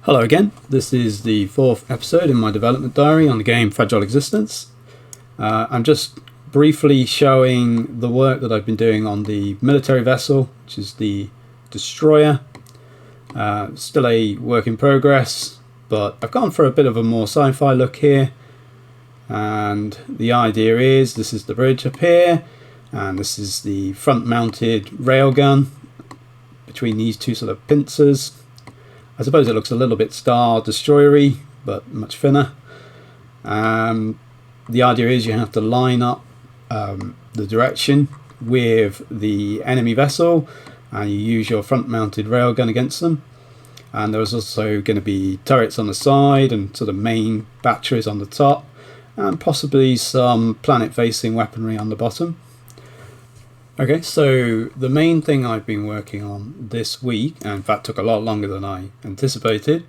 Hello again, this is the fourth episode in my development diary on the game Fragile Existence. I'm just briefly showing the work that I've been doing on the military vessel, which is the destroyer. Still a work in progress, but I've gone for a bit of a more sci-fi look here. And the idea is, this is the bridge up here, and this is the front-mounted railgun between these two sort of pincers. I suppose it looks a little bit Star Destroyer-y, but much thinner. The idea is you have to line up the direction with the enemy vessel, and you use your front-mounted railgun against them. And there's also going to be turrets on the side and sort of main batteries on the top, and possibly some planet-facing weaponry on the bottom. Okay, so the main thing I've been working on this week, and in fact took a lot longer than I anticipated,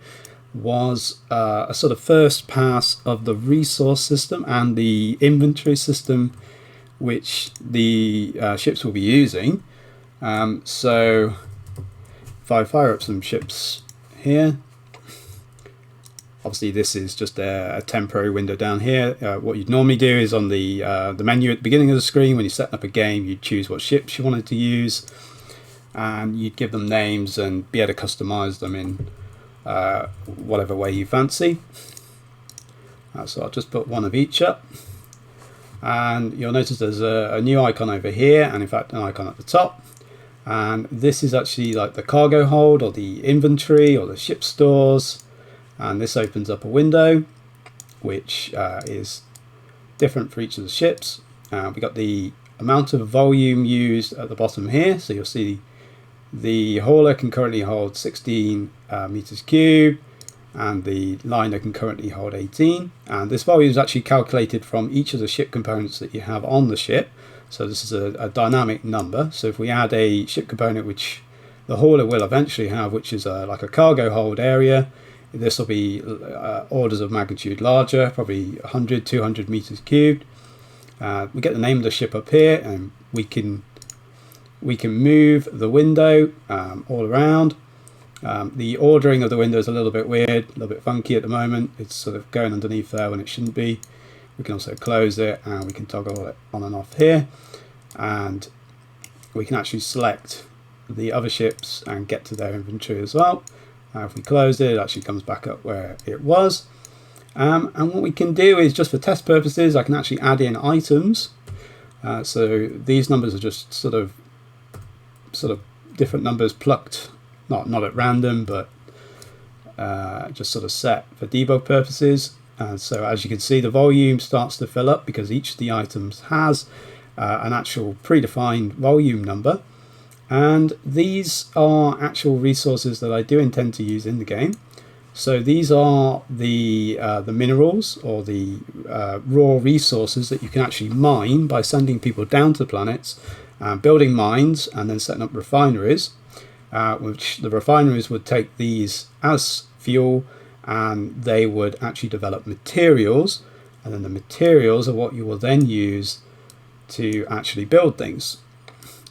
was a sort of first pass of the resource system and the inventory system which the ships will be using. So if I fire up some ships here, obviously this is just a temporary window down here. What you'd normally do is on the menu at the beginning of the screen, when you're setting up a game, you'd choose what ships you wanted to use, and you'd give them names and be able to customize them in whatever way you fancy. So I'll just put one of each up, and you'll notice there's a new icon over here, and in fact an icon at the top. And this is actually like the cargo hold, or the inventory, or the ship stores. And this opens up a window which is different for each of the ships. We got the amount of volume used at the bottom here, so you'll see the hauler can currently hold 16 meters cubed, and the liner can currently hold 18. And this volume is actually calculated from each of the ship components that you have on the ship, so this is a dynamic number. So if we add a ship component which the hauler will eventually have, which is like a cargo hold area, this will be orders of magnitude larger, probably 100, 200 meters cubed. We get the name of the ship up here, and we can move the window all around. The ordering of the window is a little bit weird, a little bit funky at the moment. It's sort of going underneath there when it shouldn't be. We can also close it, and we can toggle it on and off here. And we can actually select the other ships and get to their inventory as well. If we close it, it actually comes back up where it was. And what we can do is, just for test purposes, I can actually add in items. So these numbers are just sort of different numbers plucked, not at random, but just sort of set for debug purposes. So as you can see, the volume starts to fill up because each of the items has an actual predefined volume number. And these are actual resources that I do intend to use in the game. So these are the minerals, or the raw resources that you can actually mine by sending people down to planets, building mines, and then setting up refineries, which the refineries would take these as fuel, and they would actually develop materials, and then the materials are what you will then use to actually build things,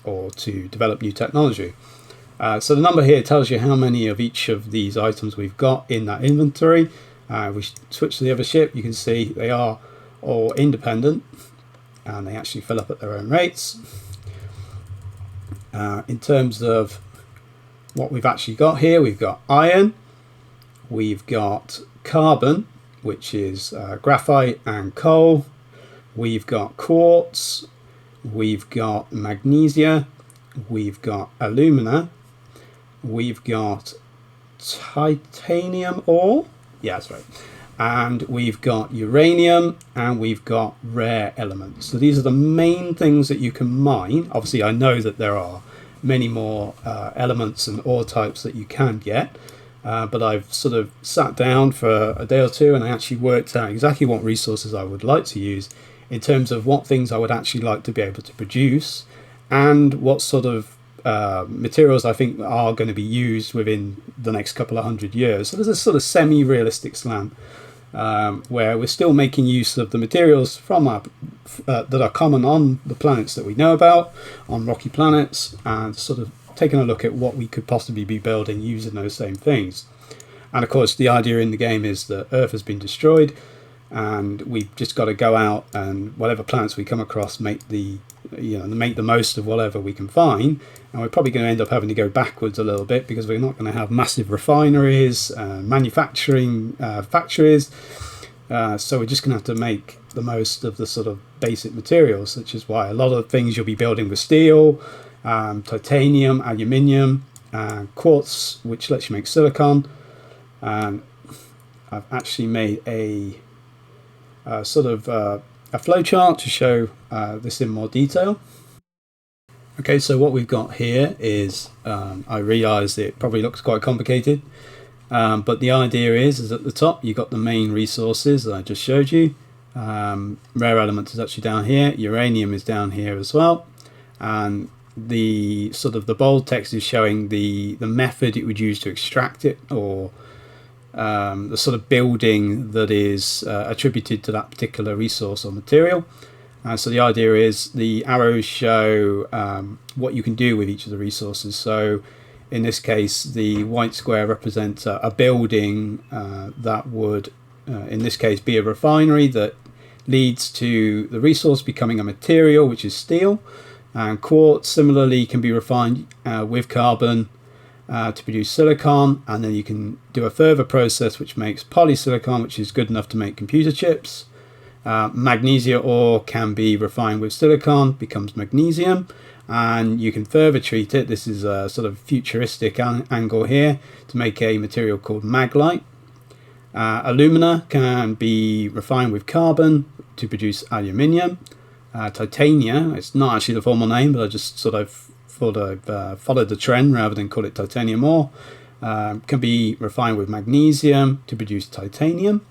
or to develop new technology. So the number here tells you how many of each of these items we've got in that inventory. We switch to the other ship, you can see they are all independent, and they actually fill up at their own rates. In terms of what we've actually got here, we've got iron, we've got carbon, which is graphite and coal, we've got quartz, we've got magnesia, we've got alumina, we've got titanium ore, yeah, that's right, and we've got uranium, and we've got rare elements. So these are the main things that you can mine. Obviously I know that there are many more elements and ore types that you can get, but I've sort of sat down for a day or two, and I actually worked out exactly what resources I would like to use in terms of what things I would actually like to be able to produce, and what sort of materials I think are going to be used within the next couple of 100 years. So there's a sort of semi-realistic slant where we're still making use of the materials from that are common on the planets that we know about, on rocky planets, and sort of taking a look at what we could possibly be building using those same things. And of course, the idea in the game is that Earth has been destroyed, and we've just got to go out and whatever planets we come across, make the most of whatever we can find. And we're probably going to end up having to go backwards a little bit, because we're not going to have massive refineries, manufacturing factories. So we're just going to have to make the most of the sort of basic materials, which is why a lot of things you'll be building with steel, titanium, aluminium, quartz, which lets you make silicon. And I've actually made a sort of a flowchart to show this in more detail. Okay, so what we've got here is, I realise it probably looks quite complicated, but the idea is at the top you've got the main resources that I just showed you. Rare elements is actually down here, uranium is down here as well, and the sort of the bold text is showing the method it would use to extract it, or the sort of building that is attributed to that particular resource or material. So the idea is the arrows show what you can do with each of the resources. So in this case, the white square represents a building that would, in this case, be a refinery that leads to the resource becoming a material, which is steel. And quartz similarly can be refined with carbon to produce silicon, and then you can do a further process which makes polysilicon, which is good enough to make computer chips. Magnesia ore can be refined with silicon, becomes magnesium, and you can further treat it. This is a sort of futuristic angle here to make a material called maglite. Alumina can be refined with carbon to produce aluminium. Titania, it's not actually the formal name, but I just sort of thought I've followed the trend rather than call it titanium ore. Can be refined with magnesium to produce titanium.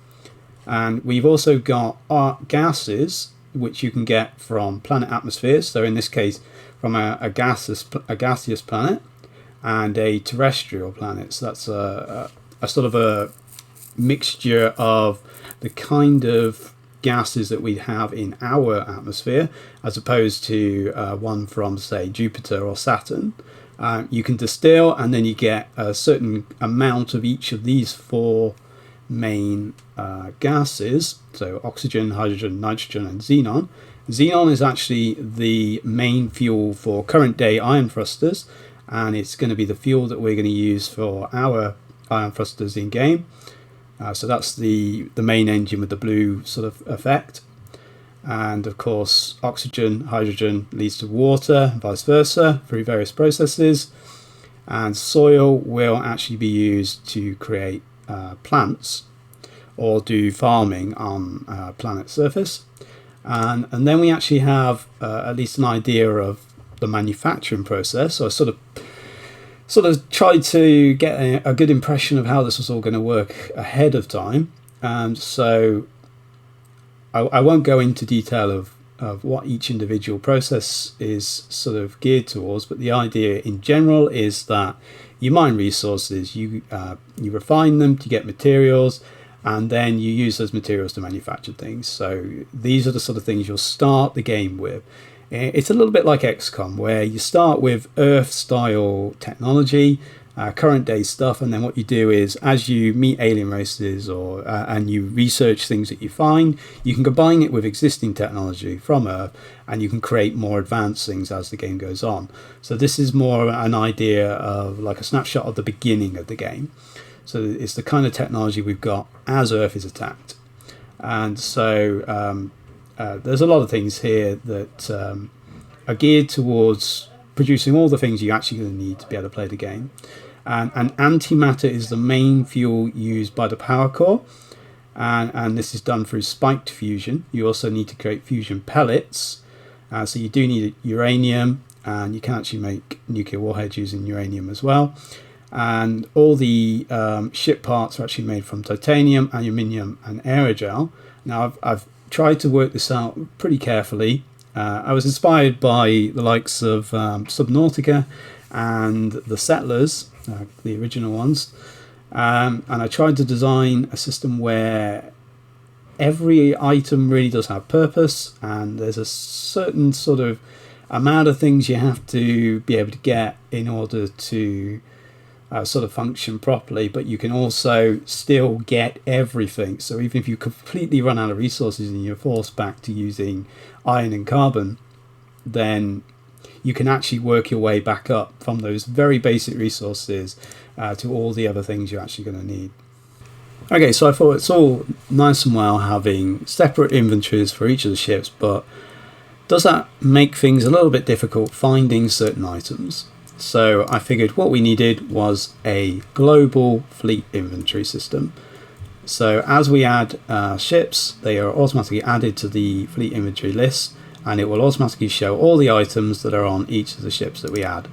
And we've also got gases which you can get from planet atmospheres. So in this case, from a gaseous planet and a terrestrial planet. So that's a sort of a mixture of the kind of gases that we have in our atmosphere, as opposed to one from, say, Jupiter or Saturn. You can distill, and then you get a certain amount of each of these four main gases, so oxygen, hydrogen, nitrogen, and xenon. Xenon is actually the main fuel for current day iron thrusters, and it's going to be the fuel that we're going to use for our iron thrusters in game. So that's the main engine with the blue sort of effect. And of course, oxygen, hydrogen leads to water, vice versa, through various processes. And soil will actually be used to create plants or do farming on planet surface. And then we actually have at least an idea of the manufacturing process. So I sort of tried to get a good impression of how this was all going to work ahead of time. And so I won't go into detail of what each individual process is sort of geared towards, but the idea in general is that you mine resources, you refine them to get materials, and then you use those materials to manufacture things. So these are the sort of things you'll start the game with. It's a little bit like XCOM, where you start with Earth-style technology, current day stuff, and then what you do is, as you meet alien races or and you research things that you find, you can combine it with existing technology from Earth, and you can create more advanced things as the game goes on. So this is more an idea of like a snapshot of the beginning of the game. So it's the kind of technology we've got as Earth is attacked. And so there's a lot of things here that are geared towards producing all the things you actually need to be able to play the game. And antimatter is the main fuel used by the power core, and this is done through spiked fusion. You also need to create fusion pellets, so you do need uranium, and you can actually make nuclear warheads using uranium as well. And all the ship parts are actually made from titanium, aluminium, and aerogel. Now I've tried to work this out pretty carefully. I was inspired by the likes of Subnautica and the Settlers, the original ones, and I tried to design a system where every item really does have purpose, and there's a certain sort of amount of things you have to be able to get in order to sort of function properly, but you can also still get everything. So even if you completely run out of resources and you're forced back to using iron and carbon, then you can actually work your way back up from those very basic resources to all the other things you're actually going to need. Okay, so I thought it's all nice and well having separate inventories for each of the ships, but does that make things a little bit difficult finding certain items? So I figured what we needed was a global fleet inventory system. So as we add ships, they are automatically added to the fleet inventory list, and it will automatically show all the items that are on each of the ships that we add.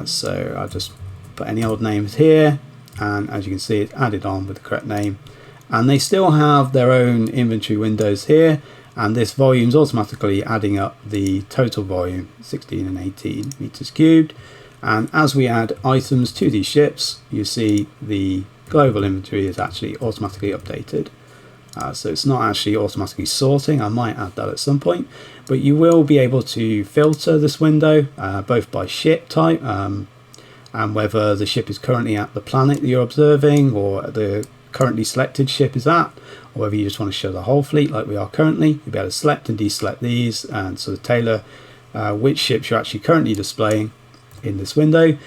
So I'll just put any old names here, and as you can see, it's added on with the correct name. And they still have their own inventory windows here, and this volume is automatically adding up the total volume, 16 and 18 meters cubed. And as we add items to these ships, you see the global inventory is actually automatically updated. So it's not actually automatically sorting. I might add that at some point, but you will be able to filter this window both by ship type and whether the ship is currently at the planet that you're observing, or the currently selected ship is at, or whether you just want to show the whole fleet like we are currently. You'll be able to select and deselect these and sort of tailor which ships you're actually currently displaying in this window.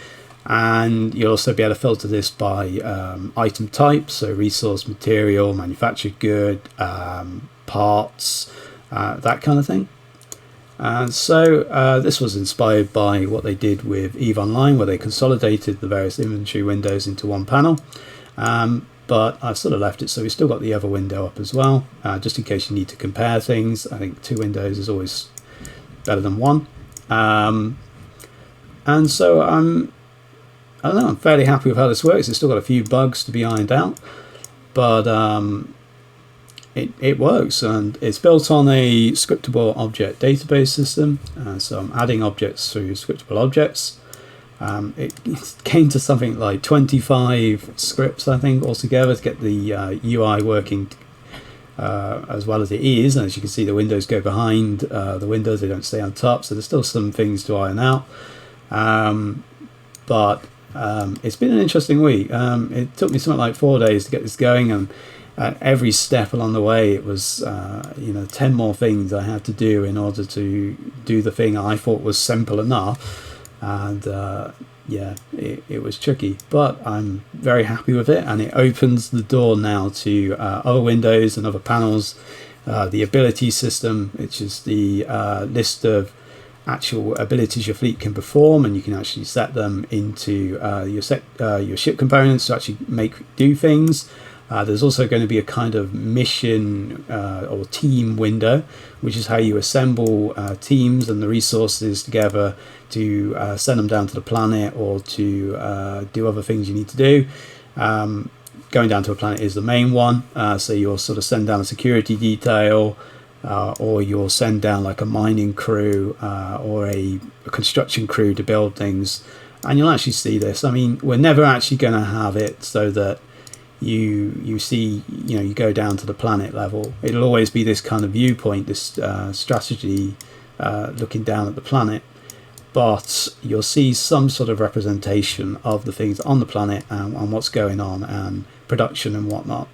And you'll also be able to filter this by item type, so resource, material, manufactured good, parts, that kind of thing. And so this was inspired by what they did with EVE Online, where they consolidated the various inventory windows into one panel. But I've sort of left it so we've still got the other window up as well, just in case you need to compare things. I think 2 windows is always better than 1. And so I don't know, I'm fairly happy with how this works. It's still got a few bugs to be ironed out, but it works, and it's built on a scriptable object database system. So I'm adding objects through scriptable objects. It came to something like 25 scripts, I think, altogether to get the UI working as well as it is. And as you can see, the windows go behind the windows, they don't stay on top, so there's still some things to iron out. But it's been an interesting week. It took me something like 4 days to get this going, and at every step along the way it was 10 more things I had to do in order to do the thing I thought was simple enough. And yeah, it was tricky, but I'm very happy with it, and it opens the door now to other windows and other panels. The ability system, which is the list of actual abilities your fleet can perform, and you can actually set them into your ship components to actually do things. There's also going to be a kind of mission or team window, which is how you assemble teams and the resources together to send them down to the planet, or to do other things you need to do. Going down to a planet is the main one, so you'll sort of send down a security detail, or you'll send down like a mining crew or a construction crew to build things, and you'll actually see this. I mean, we're never actually going to have it so that you see, you go down to the planet level. It'll always be this kind of viewpoint, this strategy looking down at the planet, but you'll see some sort of representation of the things on the planet and what's going on and production and whatnot.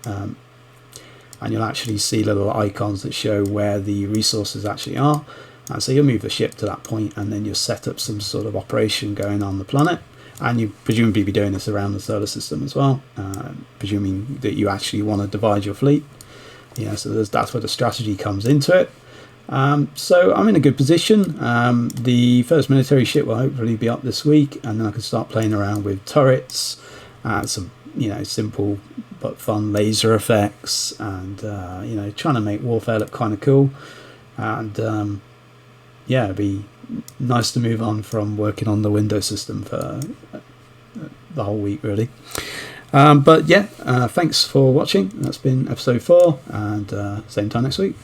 And you'll actually see little icons that show where the resources actually are. And so you'll move the ship to that point, and then you'll set up some sort of operation going on the planet. And you presumably be doing this around the solar system as well, presuming that you actually want to divide your fleet. So that's where the strategy comes into it. So I'm in a good position. The first military ship will hopefully be up this week, and then I can start playing around with turrets, some simple but fun laser effects, and trying to make warfare look kind of cool. And yeah, it'd be nice to move on from working on the window system for the whole week, really. But yeah, thanks for watching. That's been episode 4, and same time next week.